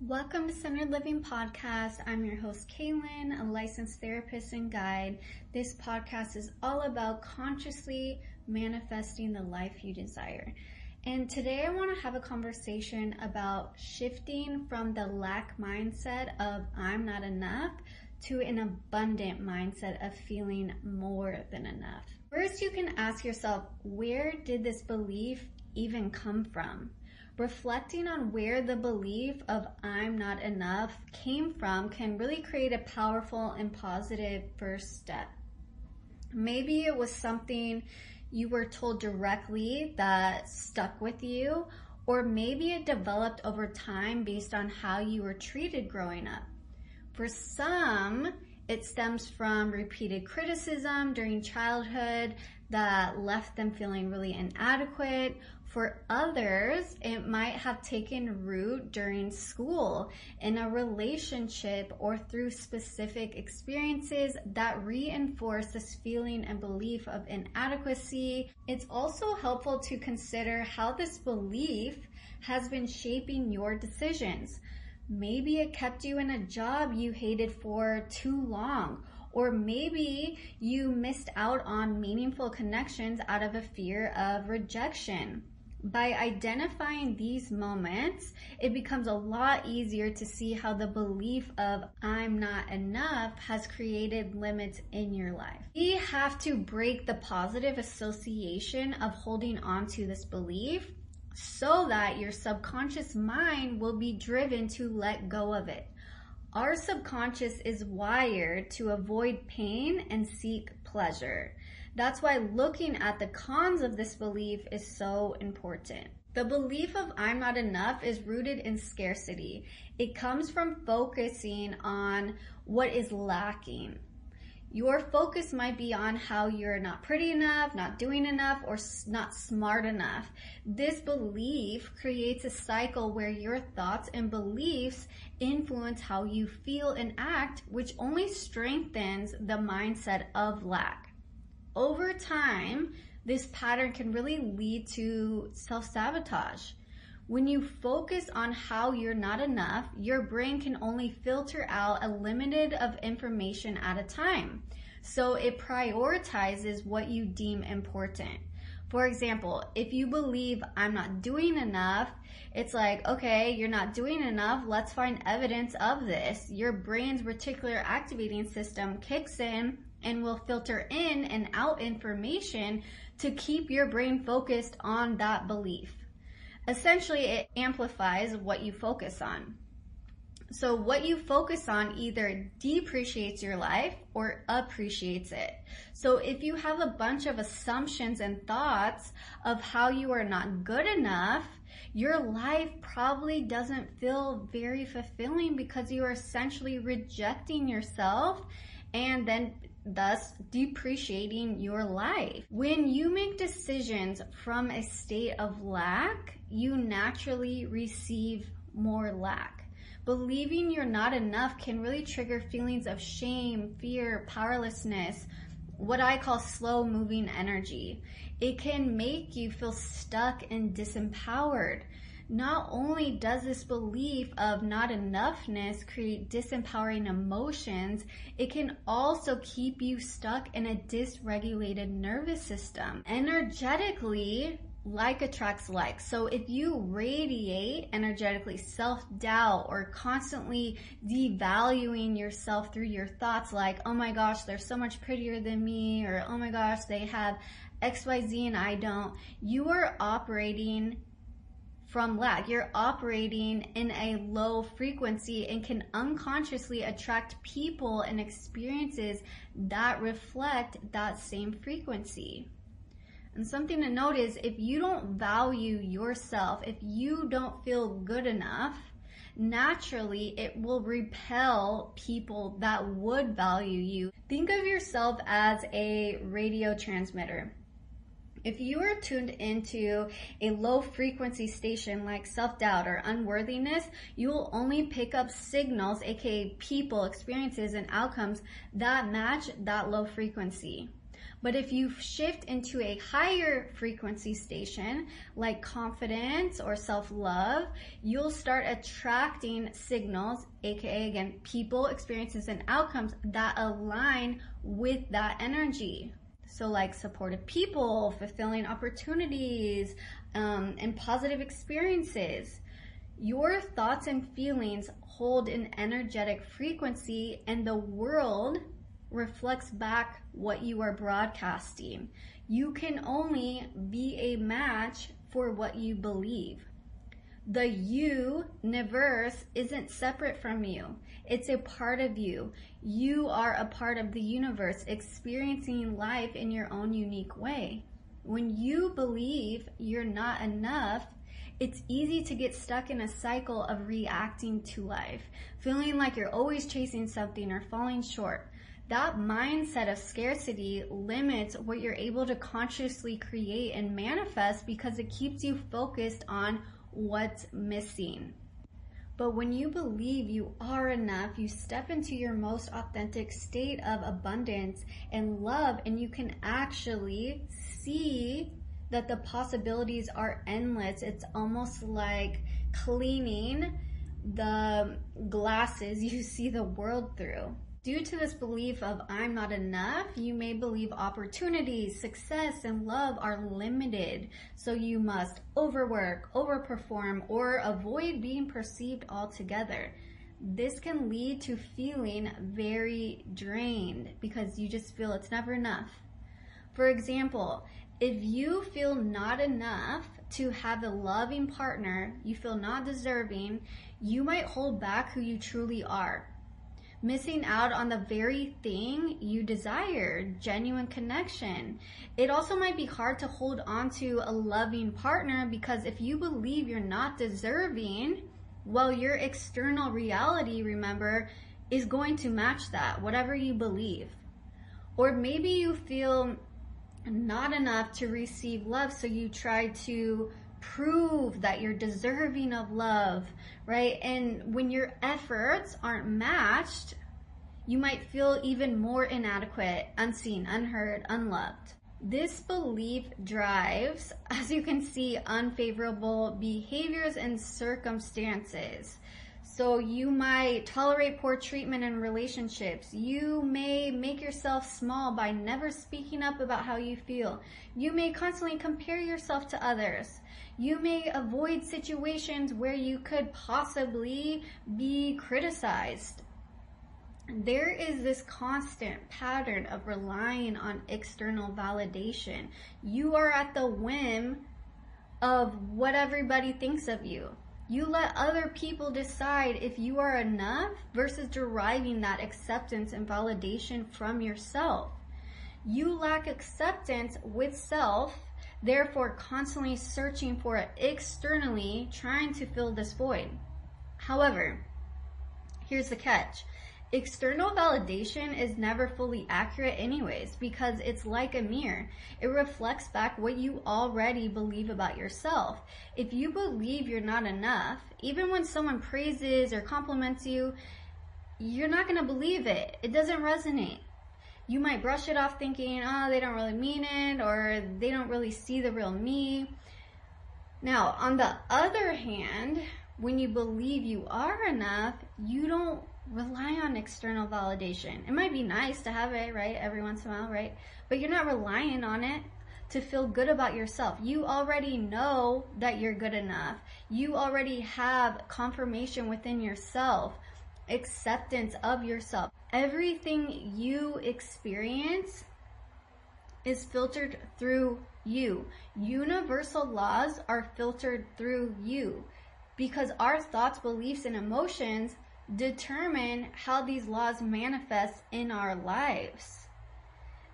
Welcome to Centered Living Podcast. I'm your host, Kalin, a licensed therapist and guide. This podcast is all about consciously manifesting the life you desire. And today I want to have a conversation about shifting from the lack mindset of I'm not enough to an abundant mindset of feeling more than enough. First, you can ask yourself, where did this belief even come from? Reflecting on where the belief of I'm not enough came from can really create a powerful and positive first step. Maybe it was something you were told directly that stuck with you, or maybe it developed over time based on how you were treated growing up. For some, it stems from repeated criticism during childhood that left them feeling really inadequate. For others, it might have taken root during school, in a relationship, or through specific experiences that reinforce this feeling and belief of inadequacy. It's also helpful to consider how this belief has been shaping your decisions. Maybe it kept you in a job you hated for too long, or maybe you missed out on meaningful connections out of a fear of rejection. By identifying these moments, it becomes a lot easier to see how the belief of I'm not enough has created limits in your life. We have to break the positive association of holding on to this belief so that your subconscious mind will be driven to let go of it. Our subconscious is wired to avoid pain and seek pleasure. That's why looking at the cons of this belief is so important. The belief of I'm not enough is rooted in scarcity. It comes from focusing on what is lacking. Your focus might be on how you're not pretty enough, not doing enough, or not smart enough. This belief creates a cycle where your thoughts and beliefs influence how you feel and act, which only strengthens the mindset of lack. Over time, this pattern can really lead to self-sabotage. When you focus on how you're not enough, your brain can only filter out a limited of information at a time. So it prioritizes what you deem important. For example, if you believe I'm not doing enough, it's like, okay, you're not doing enough, let's find evidence of this. Your brain's reticular activating system kicks in and will filter in and out information to keep your brain focused on that belief. Essentially, it amplifies what you focus on. So what you focus on either depreciates your life or appreciates it. So if you have a bunch of assumptions and thoughts of how you are not good enough, your life probably doesn't feel very fulfilling because you are essentially rejecting yourself and then thus depreciating your life. When you make decisions from a state of lack, you naturally receive more lack. Believing you're not enough can really trigger feelings of shame, fear, powerlessness, what I call slow moving energy. It can make you feel stuck and disempowered. Not only does this belief of not enoughness create disempowering emotions, it can also keep you stuck in a dysregulated nervous system. Energetically, like attracts like. So if you radiate energetically self-doubt or constantly devaluing yourself through your thoughts like, oh my gosh, they're so much prettier than me, or oh my gosh, they have XYZ and I don't, you are operating from lack. You're operating in a low frequency and can unconsciously attract people and experiences that reflect that same frequency. And something to note is if you don't value yourself, if you don't feel good enough, naturally it will repel people that would value you. Think of yourself as a radio transmitter. If you are tuned into a low frequency station like self-doubt or unworthiness, you will only pick up signals, aka people, experiences, and outcomes that match that low frequency. But if you shift into a higher frequency station, like confidence or self-love, you'll start attracting signals, aka again, people, experiences, and outcomes that align with that energy. So like supportive people, fulfilling opportunities, and positive experiences. Your thoughts and feelings hold an energetic frequency, and the world reflects back what you are broadcasting. You can only be a match for what you believe. The universe isn't separate from you. It's a part of you. You are a part of the universe, experiencing life in your own unique way. When you believe you're not enough, it's easy to get stuck in a cycle of reacting to life, feeling like you're always chasing something or falling short. That mindset of scarcity limits what you're able to consciously create and manifest because it keeps you focused on what's missing. But when you believe you are enough, you step into your most authentic state of abundance and love, and you can actually see that the possibilities are endless. It's almost like cleaning the glasses you see the world through. Due to this belief of I'm not enough, you may believe opportunities, success, and love are limited. So you must overwork, overperform, or avoid being perceived altogether. This can lead to feeling very drained because you just feel it's never enough. For example, if you feel not enough to have a loving partner, you feel not deserving, you might hold back who you truly are, missing out on the very thing you desire, genuine connection. It also might be hard to hold on to a loving partner because if you believe you're not deserving, well, your external reality, remember, is going to match that, whatever you believe. Or maybe you feel not enough to receive love, so you try to prove that you're deserving of love, right? And when your efforts aren't matched, you might feel even more inadequate, unseen, unheard, unloved. This belief drives, as you can see, unfavorable behaviors and circumstances. So you might tolerate poor treatment in relationships. You may make yourself small by never speaking up about how you feel. You may constantly compare yourself to others. You may avoid situations where you could possibly be criticized. There is this constant pattern of relying on external validation. You are at the whim of what everybody thinks of you. You let other people decide if you are enough versus deriving that acceptance and validation from yourself. You lack acceptance with self, therefore constantly searching for it externally, trying to fill this void. However, here's the catch. External validation is never fully accurate anyways, because it's like a mirror. It reflects back what you already believe about yourself. If you believe you're not enough, even when someone praises or compliments you, you're not going to believe it. It doesn't resonate. You might brush it off thinking, oh, they don't really mean it, or they don't really see the real me. Now, on the other hand, when you believe you are enough, you don't rely on external validation. It might be nice to have it, right, every once in a while, right? But you're not relying on it to feel good about yourself. You already know that you're good enough. You already have confirmation within yourself, acceptance of yourself. Everything you experience is filtered through you. Universal laws are filtered through you because our thoughts, beliefs, and emotions determine how these laws manifest in our lives.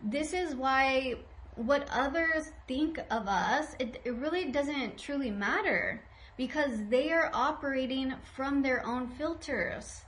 This is why what others think of us, it really doesn't truly matter, because they are operating from their own filters,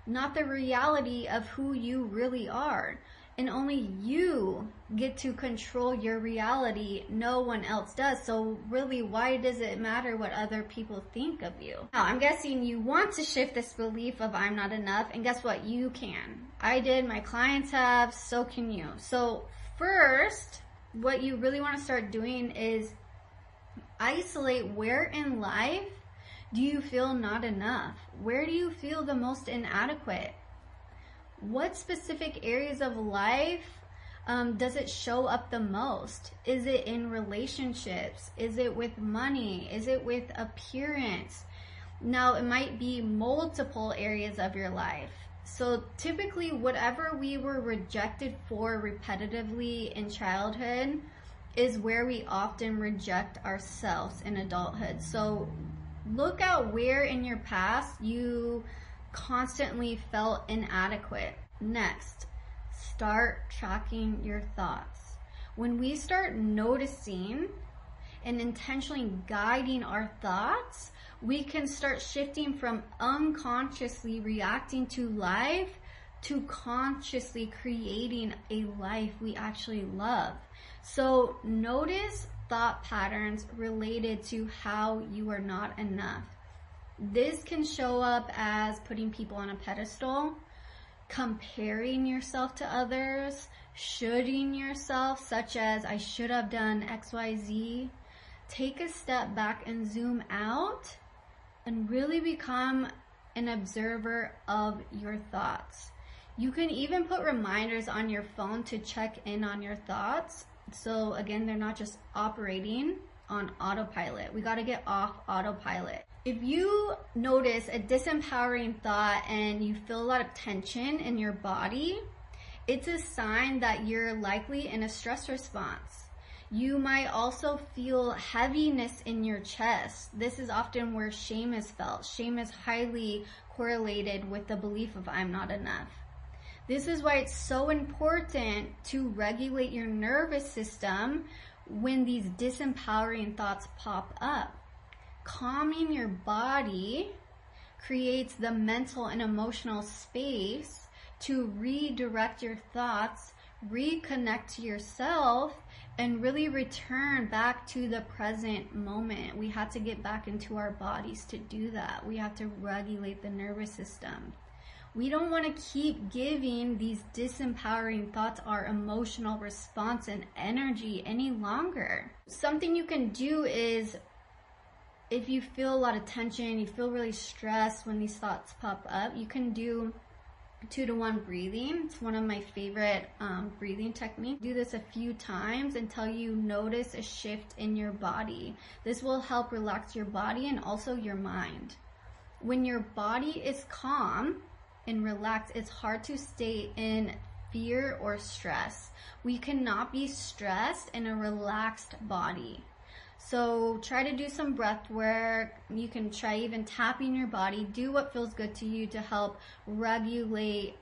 not the reality of who you really are. And only you get to control your reality. No one else does. So really, why does it matter what other people think of you? Now, I'm guessing you want to shift this belief of I'm not enough. And guess what? You can. I did. My clients have. So can you. So first, what you really want to start doing is isolate where in life do you feel not enough? Where do you feel the most inadequate? What specific areas of life does it show up the most? Is it in relationships? Is it with money? Is it with appearance? Now, it might be multiple areas of your life. So typically, whatever we were rejected for repetitively in childhood is where we often reject ourselves in adulthood. So look at where in your past you constantly felt inadequate. Next, start tracking your thoughts. When we start noticing and intentionally guiding our thoughts, we can start shifting from unconsciously reacting to life to consciously creating a life we actually love. So notice thought patterns related to how you are not enough. This can show up as putting people on a pedestal, comparing yourself to others, shoulding yourself, such as I should have done XYZ. Take a step back and zoom out and really become an observer of your thoughts. You can even put reminders on your phone to check in on your thoughts. So again, they're not just operating on autopilot. We got to get off autopilot. If you notice a disempowering thought and you feel a lot of tension in your body, it's a sign that you're likely in a stress response. You might also feel heaviness in your chest. This is often where shame is felt. Shame is highly correlated with the belief of I'm not enough. This is why it's so important to regulate your nervous system when these disempowering thoughts pop up. Calming your body creates the mental and emotional space to redirect your thoughts, reconnect to yourself, and really return back to the present moment. We have to get back into our bodies to do that. We have to regulate the nervous system. We don't want to keep giving these disempowering thoughts our emotional response and energy any longer. Something you can do is, if you feel a lot of tension, you feel really stressed when these thoughts pop up, you can do 2-to-1 breathing. It's one of my favorite breathing techniques. Do this a few times until you notice a shift in your body. This will help relax your body and also your mind. When your body is calm and relaxed, it's hard to stay in fear or stress. We cannot be stressed in a relaxed body. So try to do some breath work. You can try even tapping your body. Do what feels good to you to help regulate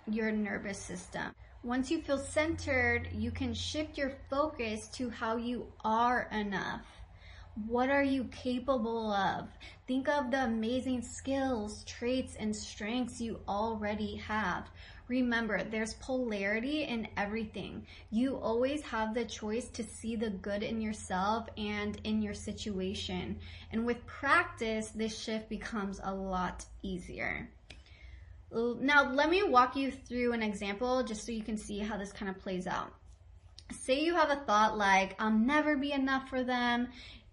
your nervous system. Once you feel centered, you can shift your focus to how you are enough. What are you capable of? Think of the amazing skills, traits, and strengths you already have. Remember, there's polarity in everything. You always have the choice to see the good in yourself and in your situation. And with practice, this shift becomes a lot easier. Now, let me walk you through an example just so you can see how this kind of plays out. Say you have a thought like, I'll never be enough for them.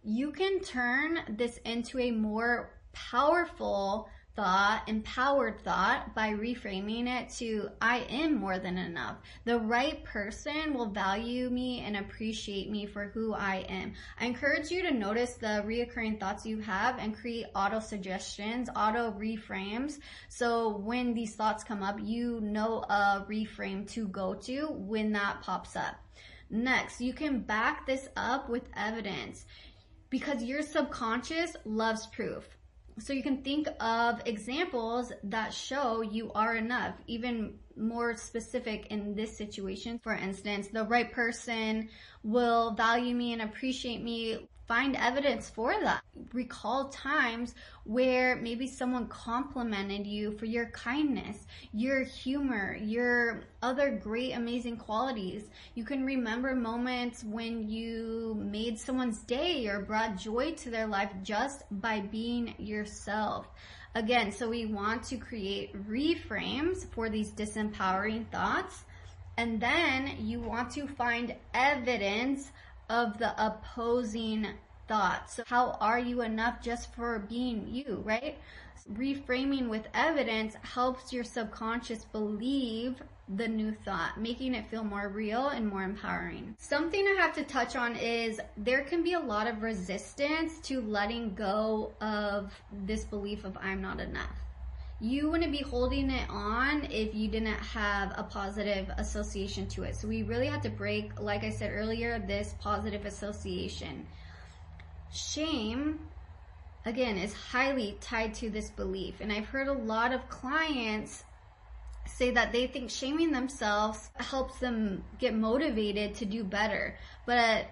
You can turn this into a more powerful thought, empowered thought, by reframing it to I am more than enough. The right person will value me and appreciate me for who I am. I encourage you to notice the reoccurring thoughts you have and create auto suggestions, auto reframes. So when these thoughts come up, you know a reframe to go to when that pops up. Next, you can back this up with evidence because your subconscious loves proof. So you can think of examples that show you are enough, even more specific in this situation. For instance, the right person will value me and appreciate me. Find evidence for that. Recall times where maybe someone complimented you for your kindness, your humor, your other great, amazing qualities. You can remember moments when you made someone's day or brought joy to their life just by being yourself. Again, so we want to create reframes for these disempowering thoughts. And then you want to find evidence of the opposing thoughts. So how are you enough just for being you, right? Reframing with evidence helps your subconscious believe the new thought, making it feel more real and more empowering. Something I have to touch on is there can be a lot of resistance to letting go of this belief of I'm not enough. You wouldn't be holding it on if you didn't have a positive association to it. So we really have to break, like I said earlier, this positive association. Shame, again, is highly tied to this belief. And I've heard a lot of clients say that they think shaming themselves helps them get motivated to do better. But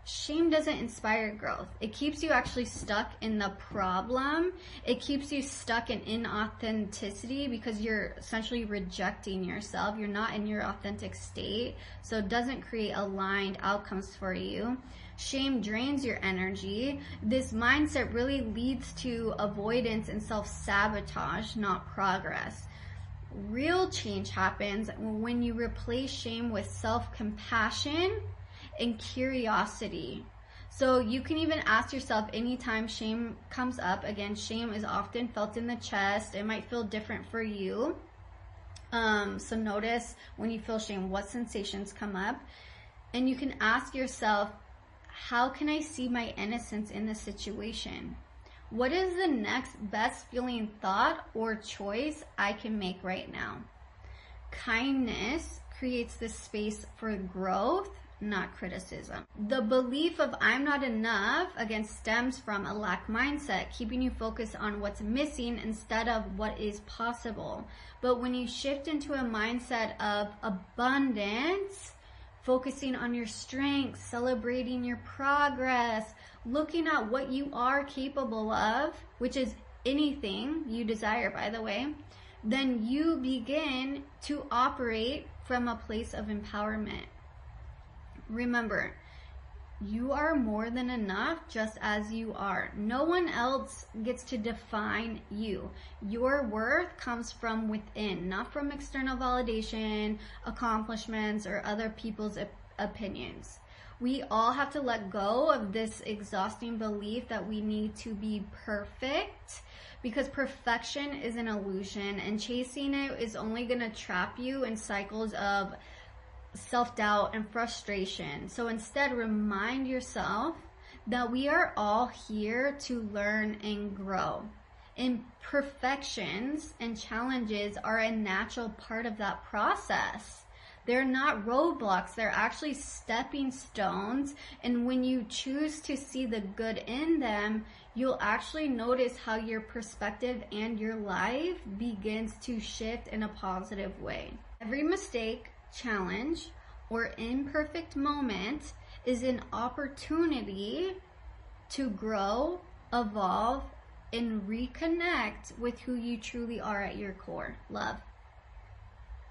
shame doesn't inspire growth. It keeps you actually stuck in the problem. It keeps you stuck in inauthenticity because you're essentially rejecting yourself. You're not in your authentic state. So it doesn't create aligned outcomes for you. Shame drains your energy. This mindset really leads to avoidance and self-sabotage, not progress. Real change happens when you replace shame with self-compassion and curiosity. So you can even ask yourself anytime shame comes up. Again, shame is often felt in the chest. It might feel different for you. So notice when you feel shame, what sensations come up. And you can ask yourself, how can I see my innocence in this situation? What is the next best feeling thought or choice I can make right now? Kindness creates this space for growth, not criticism. The belief of I'm not enough, again, stems from a lack mindset, keeping you focused on what's missing instead of what is possible. But when you shift into a mindset of abundance, focusing on your strengths, celebrating your progress, looking at what you are capable of, which is anything you desire, by the way, then you begin to operate from a place of empowerment. Remember, you are more than enough just as you are. No one else gets to define you. Your worth comes from within, not from external validation, accomplishments, or other people's opinions. We all have to let go of this exhausting belief that we need to be perfect, because perfection is an illusion, and chasing it is only going to trap you in cycles of self-doubt and frustration. So instead, remind yourself that we are all here to learn and grow. Imperfections and challenges are a natural part of that process. They're not roadblocks, they're actually stepping stones. And when you choose to see the good in them, you'll actually notice how your perspective and your life begins to shift in a positive way. Every mistake, challenge, or imperfect moment is an opportunity to grow, evolve, and reconnect with who you truly are at your core, love.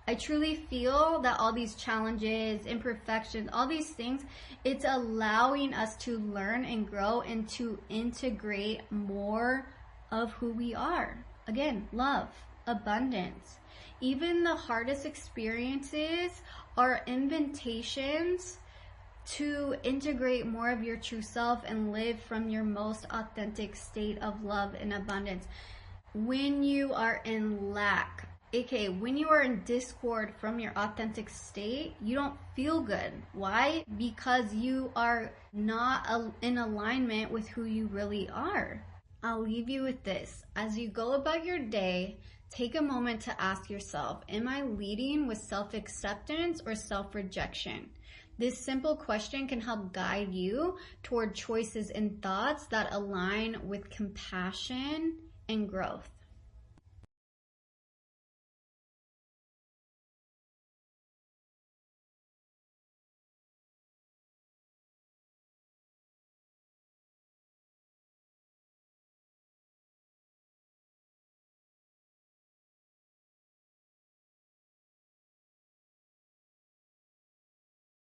I truly feel that all these challenges, imperfections, all these things, it's allowing us to learn and grow and to integrate more of who we are. Again, love, abundance. Even the hardest experiences are invitations to integrate more of your true self and live from your most authentic state of love and abundance. When you are in lack, aka when you are in discord from your authentic state, you don't feel good. Why? Because you are not in alignment with who you really are. I'll leave you with this. As you go about your day, take a moment to ask yourself, am I leading with self-acceptance or self-rejection? This simple question can help guide you toward choices and thoughts that align with compassion and growth.